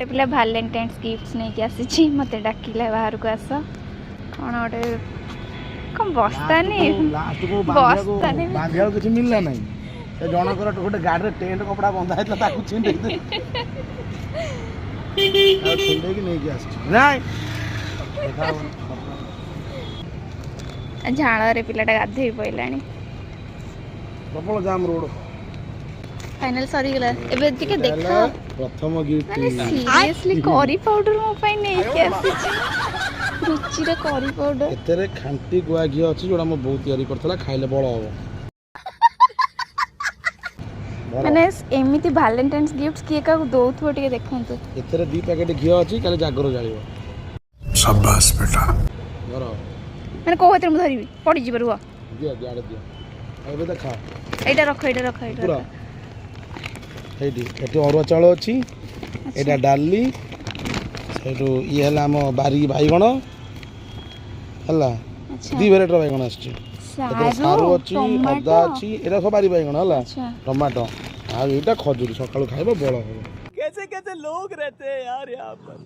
गोटे पिला Valentine's gifts नहीं कि आसी मते डाकिला बाहर को आस कौन गोटे कम बस्तानी लास्ट को बांधिया कुछ मिलला नहीं से जनकर गोटे गाड़ी टेंट कपड़ा बंधा है ताकू छिंडे दे छिंडे की नहीं कि आसी नहीं झाड़ रे पिलाटा गाधे पइलानी प्रबल जाम रोड फाइनल सरी गला एबे ଟିକେ ଦେଖ प्रथम गिफ्ट ମାନେ सीरियसली करी पाउडर मो पई नै के आसी रुचि रे करी पाउडर एतरे खांटी गुआ घी अछि जोडा मो बहुत तयारी करथला खाइले बळ हो माने एमिति वैलेंटाइन्स गिफ्ट्स किए का दोथो ଟିକେ देखंतु एतरे 2 पैकेट घी अछि काले जागर जालिबो शाबाश बेटा घर माने को हते मु धरिबी पड़ी जिबर हुआ दिया दिया दिया एबे देखा एटा रख पूरा एडी एटी अरुआ चाउल अछि एटा डाली सेटू ई हला हम बारी बाईगण हला दी वेराइटी बाईगण अछि सारू अछि अदा अछि एटा सब बारी बाईगण हला टमाटो आ एटा खजूरी सकाळू खाइबो बळ हो कैसे कैसे लोग रहते हैं यार यहां पर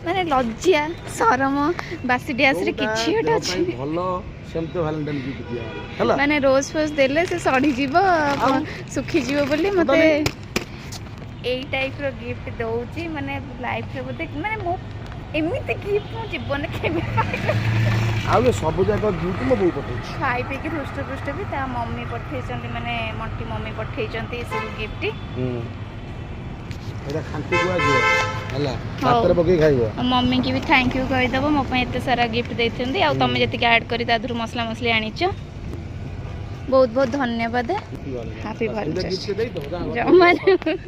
माने लज्जा शरम बासी डियास रे किछि ओटा अछि भलो सेमते वैलेंटाइन गिफ्ट दिया हला माने रोज फोज देले से सड़ी जीवो सुखी जीवो बोली मते एई टाइप रो गिफ्ट दउची माने लाइफ रे बोते माने मो एमिति गिफ्ट मो जीवन केबे आ ये सब जगह गिफ्ट मो बो पठै खाई पे के रुष्ट रुष्ट भी ता मम्मी पठै चंती माने मट्टी मम्मी पठै चंती सब गिफ्ट एटा खांती गुआ जो हला हाथ रे बगे खाइबो मम्मी की भी थैंक यू कहि दबो मो पे एते सारा गिफ्ट दैथंदी आ तमे जति के ऐड करी दादुर मसला मसली आनिछ बहुत बहुत धन्यवाद हैप्पी बर्थडे गिफ्ट दे दो